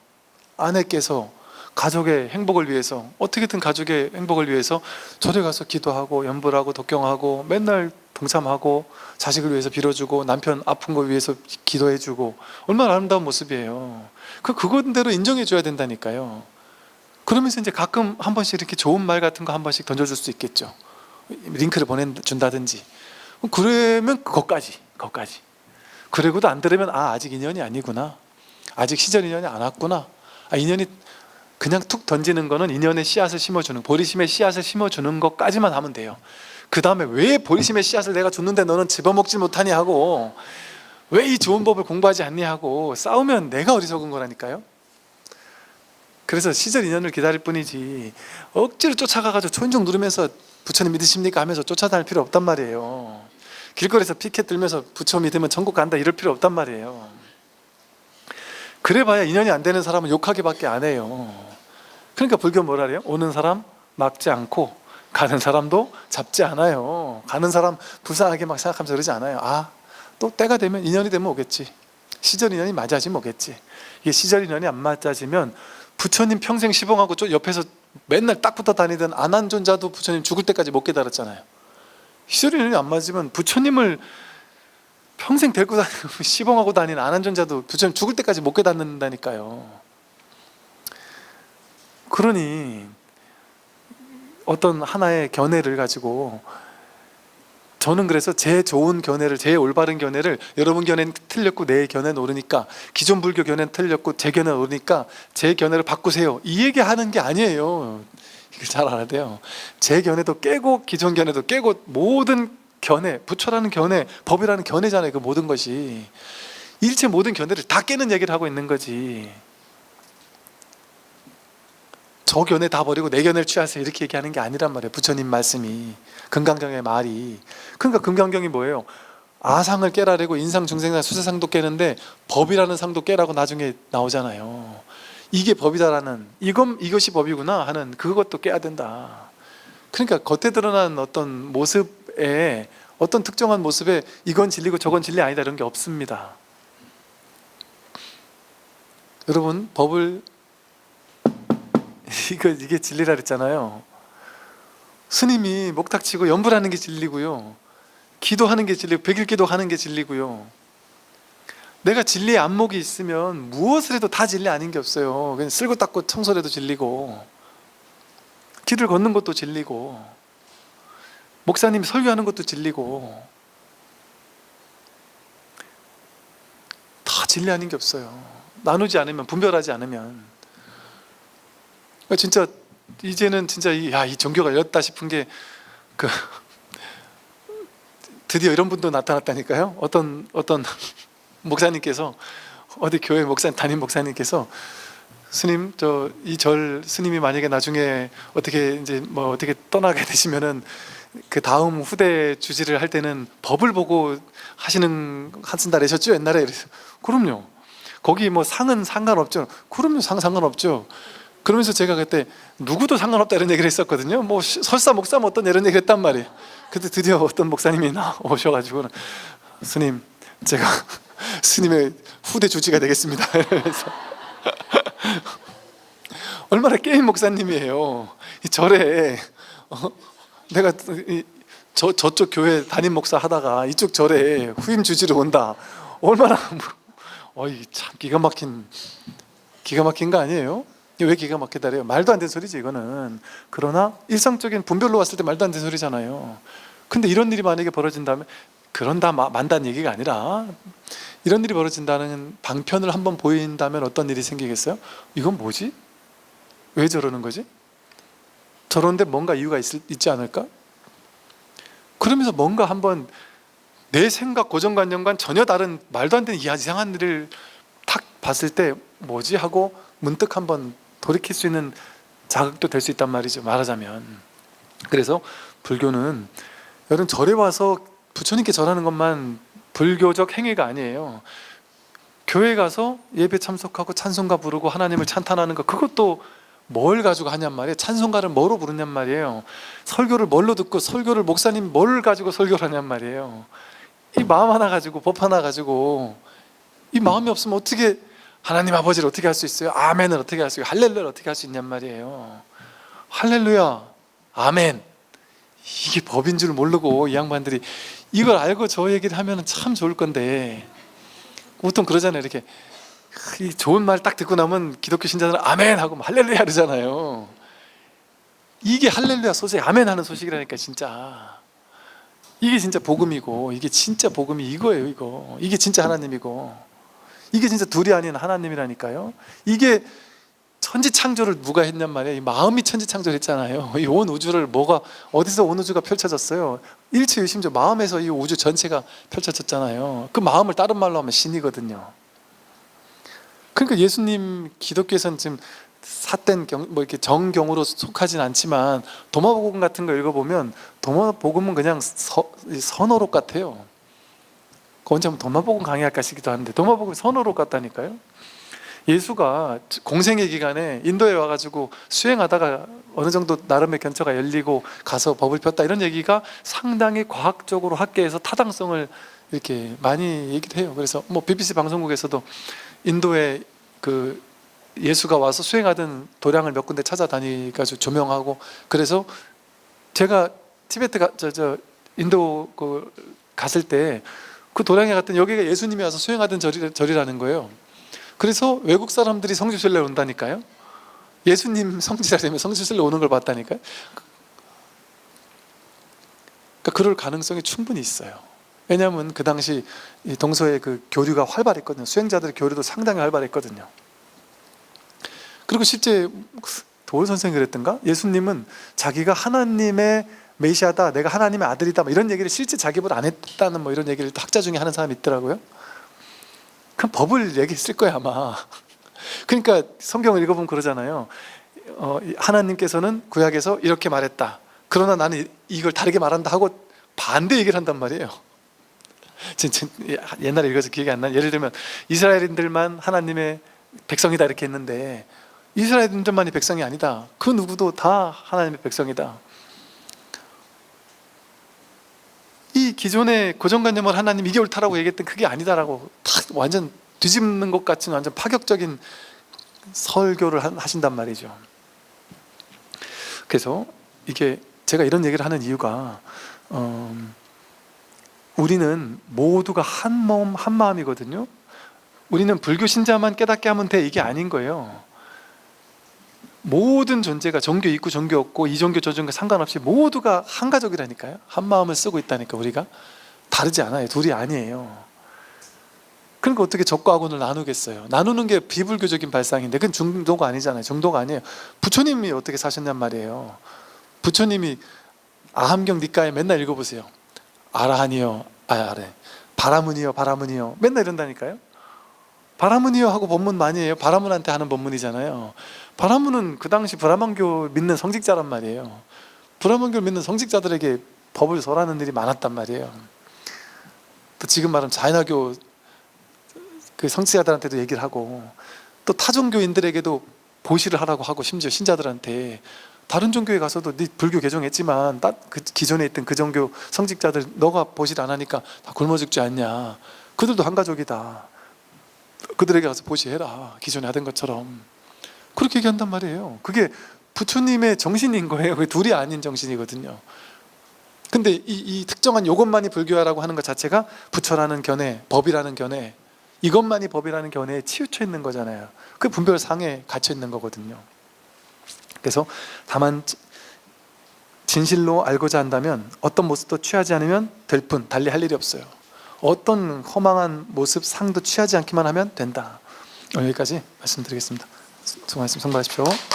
Speaker 1: 아내께서 가족의 행복을 위해서 어떻게든 가족의 행복을 위해서 절에 가서 기도하고 연불하고 독경하고 맨날 동참하고 자식을 위해서 빌어주고 남편 아픈 거 위해서 기도해주고 얼마나 아름다운 모습이에요. 그건대로 인정해줘야 된다니까요. 그러면서 이제 가끔 한 번씩 이렇게 좋은 말 같은 거 한 번씩 던져줄 수 있겠죠. 링크를 보내준다든지. 그러면 그것까지. 그러고도 안 들으면 아직 인연이 아니구나. 아직 시절 인연이 안 왔구나. 인연이 그냥 툭 던지는 거는 인연의 씨앗을 심어주는, 보리심의 씨앗을 심어주는 것까지만 하면 돼요. 그 다음에 왜 보리심의 씨앗을 내가 줬는데 너는 집어먹지 못하니 하고 왜 이 좋은 법을 공부하지 않니 하고 싸우면 내가 어리석은 거라니까요. 그래서 시절 인연을 기다릴 뿐이지 억지로 쫓아가가지고 초인종 누르면서 부처님 믿으십니까 하면서 쫓아다닐 필요 없단 말이에요. 길거리에서 피켓 들면서 부처 믿으면 천국 간다 이럴 필요 없단 말이에요. 그래봐야 인연이 안 되는 사람은 욕하기밖에 안 해요. 그러니까 불교 뭐라 그래요? 오는 사람 막지 않고 가는 사람도 잡지 않아요. 가는 사람 불쌍하게 막 생각하면서 그러지 않아요. 또 때가 되면 인연이 되면 오겠지. 시절 인연이 맞아지면 오겠지. 이게 시절 인연이 안 맞아지면 부처님 평생 시봉하고 옆에서 맨날 딱 붙어 다니던 안한존자도 부처님 죽을 때까지 못 깨달았잖아요. 희소린이 안 맞으면 부처님을 평생 데리고 다니고 시봉하고 다니는 안한존자도 부처님 죽을 때까지 못 깨닫는다니까요. 그러니 어떤 하나의 견해를 가지고, 저는 그래서 제 좋은 견해를, 제 올바른 견해를, 여러분 견해는 틀렸고 내 견해는 옳으니까, 기존 불교 견해는 틀렸고 제 견해는 옳으니까 제 견해를 바꾸세요, 이 얘기 하는 게 아니에요. 이걸 잘 알아야 돼요. 제 견해도 깨고 기존 견해도 깨고, 모든 견해, 부처라는 견해, 법이라는 견해잖아요. 그 모든 것이 일체 모든 견해를 다 깨는 얘기를 하고 있는 거지. 저 견해 다 버리고 내 견해를 취하세요, 이렇게 얘기하는 게 아니란 말이에요. 부처님 말씀이, 금강경의 말이. 그러니까 금강경이 뭐예요? 아상을 깨라래고 인상, 중생상, 수세상도 깨는데 법이라는 상도 깨라고 나중에 나오잖아요. 이게 법이다라는, 이것이 법이구나 하는 그것도 깨야 된다. 그러니까 겉에 드러난 어떤 모습에, 어떤 특정한 모습에 이건 진리고 저건 진리 아니다 이런 게 없습니다. 여러분, 법을 이게 진리라 그랬잖아요. 스님이 목탁치고 연불하는 게 진리고요, 기도하는 게 진리고, 백일기도 하는 게 진리고요. 내가 진리의 안목이 있으면 무엇을 해도 다 진리 아닌 게 없어요. 그냥 쓸고 닦고 청소를 해도 진리고, 길을 걷는 것도 진리고, 목사님이 설교하는 것도 진리고, 다 진리 아닌 게 없어요. 나누지 않으면, 분별하지 않으면. 진짜 이제는 진짜 이 종교가 열렸다 싶은 게, 드디어 이런 분도 나타났다니까요. 어떤 목사님께서, 어디 교회 담임 목사님께서, 스님, 이 절 스님이 만약에 나중에 어떻게 떠나게 되시면은 그 다음 후대 주지를 할 때는 법을 보고 하신다 그러셨죠, 옛날에. 그래서 그럼요. 거기 상은 상관없죠. 그럼요, 상관없죠. 그러면서 제가 그때 누구도 상관없다 이런 얘기를 했었거든요. 설사 목사 어떤 이런 얘기를 했단 말이에요. 그때 드디어 어떤 목사님이 오셔가지고, 스님, 제가 스님의 후대 주지가 되겠습니다. 그래서 얼마나 게임 목사님이에요. 이 절에 내가 저쪽 교회 담임 목사 하다가 이쪽 절에 후임 주지로 온다. 얼마나 참 기가 막힌 거 아니에요? 왜 기가 막히다래요? 말도 안 되는 소리지 이거는. 그러나 일상적인 분별로 왔을 때 말도 안 되는 소리잖아요. 근데 이런 일이 만약에 벌어진다면, 그런다 만다는 얘기가 아니라, 이런 일이 벌어진다는 방편을 한번 보인다면 어떤 일이 생기겠어요? 이건 뭐지? 왜 저러는 거지? 저런데 뭔가 이유가 있지 않을까? 그러면서 뭔가 한번 내 생각, 고정관념과 전혀 다른 말도 안 되는 이상한 일을 탁 봤을 때 뭐지? 하고 문득 한번 돌이킬 수 있는 자극도 될 수 있단 말이죠, 말하자면. 그래서 불교는, 여러분, 절에 와서 부처님께 절하는 것만 불교적 행위가 아니에요. 교회 가서 예배 참석하고 찬송가 부르고 하나님을 찬탄하는 거, 그것도 뭘 가지고 하냔 말이에요. 찬송가를 뭐로 부르냔 말이에요. 설교를 뭘로 듣고, 설교를 목사님 뭘 가지고 설교를 하냔 말이에요. 이 마음 하나 가지고, 법 하나 가지고, 이 마음이 없으면 어떻게 하나님 아버지를 어떻게 할 수 있어요? 아멘을 어떻게 할 수 있어요? 할렐루야를 어떻게 할 수 있냔 말이에요. 할렐루야, 아멘, 이게 법인 줄 모르고 이 양반들이 이걸 알고 저 얘기를 하면 참 좋을 건데, 보통 그러잖아요. 이렇게 이 좋은 말 딱 듣고 나면 기독교 신자들은 아멘 하고 할렐루야 그러잖아요. 이게 할렐루야 소식, 아멘 하는 소식이라니까. 진짜 이게 진짜 복음이고, 이게 진짜 복음이 이거예요. 이게 진짜 하나님이고, 이게 진짜 둘이 아닌 하나님이라니까요. 이게 천지창조를 누가 했냔 말이에요. 이 마음이 천지창조를 했잖아요. 이 온 우주를 어디서 온 우주가 펼쳐졌어요? 일체유심조 마음에서 이 우주 전체가 펼쳐졌잖아요. 그 마음을 다른 말로 하면 신이거든요. 그러니까 예수님, 기독교에서는 지금 삿된 이렇게 정경으로 속하진 않지만, 도마복음 같은 거 읽어보면 도마복음은 그냥 선어록 같아요. 언제 한번 도마복음 강의할까 싶기도 하는데, 도마복음 선어록 같다니까요. 예수가 공생의 기간에 인도에 와가지고 수행하다가 어느 정도 나름의 견처가 열리고 가서 법을 폈다, 이런 얘기가 상당히 과학적으로 학계에서 타당성을 이렇게 많이 얘기를 해요. 그래서 BBC 방송국에서도 인도에 예수가 와서 수행하던 도량을 몇 군데 찾아다니가지고 조명하고, 그래서 제가 티베트 인도 갔을 때 그 도량에 갔더니 여기가 예수님이 와서 수행하던 절이라는 거예요. 그래서 외국 사람들이 성지순례 온다니까요. 예수님 성지라면 성지순례 오는 걸 봤다니까요. 그러니까 그럴 가능성이 충분히 있어요. 왜냐하면 그 당시 이 동서의 그 교류가 활발했거든요. 수행자들의 교류도 상당히 활발했거든요. 그리고 실제 도울 선생이 그랬던가? 예수님은 자기가 하나님의 메시아다, 내가 하나님의 아들이다, 뭐 이런 얘기를 실제 자기 입으로 안 했다는 뭐 이런 얘기를 또 학자 중에 하는 사람이 있더라고요. 그럼 법을 얘기했을 거야 아마. 그러니까 성경을 읽어보면 그러잖아요. 하나님께서는 구약에서 이렇게 말했다. 그러나 나는 이걸 다르게 말한다 하고 반대 얘기를 한단 말이에요. 옛날에 읽어서 기억이 안 나. 예를 들면 이스라엘인들만 하나님의 백성이다 이렇게 했는데 이스라엘인들만이 백성이 아니다. 그 누구도 다 하나님의 백성이다. 이 기존의 고정관념을 하나님 이게 옳다라고 얘기했던 그게 아니다라고 다 완전 뒤집는 것 같은 완전 파격적인 설교를 하신단 말이죠. 그래서 이게 제가 이런 얘기를 하는 이유가 우리는 모두가 한 몸 한 마음이거든요. 우리는 불교 신자만 깨닫게 하면 돼 이게 아닌 거예요. 모든 존재가 종교 있고 종교 없고 이 종교 저 종교 상관없이 모두가 한 가족이라니까요. 한 마음을 쓰고 있다니까. 우리가 다르지 않아요. 둘이 아니에요. 그러니까 어떻게 적과 악원을 나누겠어요. 나누는 게 비불교적인 발상인데 그건 중도가 아니잖아요. 정도가 아니에요. 부처님이 어떻게 사셨냔 말이에요. 부처님이 아함경 니까에 맨날 읽어보세요. 아라하니요 아래 바라문이요 바라문이요 맨날 이런다니까요. 바라문이요 하고 법문 많이 해요. 바라문한테 하는 법문이잖아요. 바라문은 그 당시 브라만교 믿는 성직자란 말이에요. 브라만교를 믿는 성직자들에게 법을 설하는 일이 많았단 말이에요. 또 지금 말하면 자이나교 그 성직자들한테도 얘기를 하고 또 타종교인들에게도 보시를 하라고 하고 심지어 신자들한테 다른 종교에 가서도 네 불교 개종했지만 그 기존에 있던 그 종교 성직자들 너가 보시를 안 하니까 다 굶어 죽지 않냐. 그들도 한 가족이다. 그들에게 가서 보시해라. 기존에 하던 것처럼. 그렇게 얘기한단 말이에요. 그게 부처님의 정신인 거예요. 그게 둘이 아닌 정신이거든요. 근데 이 특정한 요것만이 불교라고 하는 것 자체가 부처라는 견해, 법이라는 견해, 이것만이 법이라는 견해에 치우쳐 있는 거잖아요. 그 분별상에 갇혀 있는 거거든요. 그래서 다만 진실로 알고자 한다면 어떤 모습도 취하지 않으면 될 뿐 달리 할 일이 없어요. 어떤 허망한 모습, 상도 취하지 않기만 하면 된다. 여기까지 말씀드리겠습니다. 수고하셨습니다. 성불하십시오.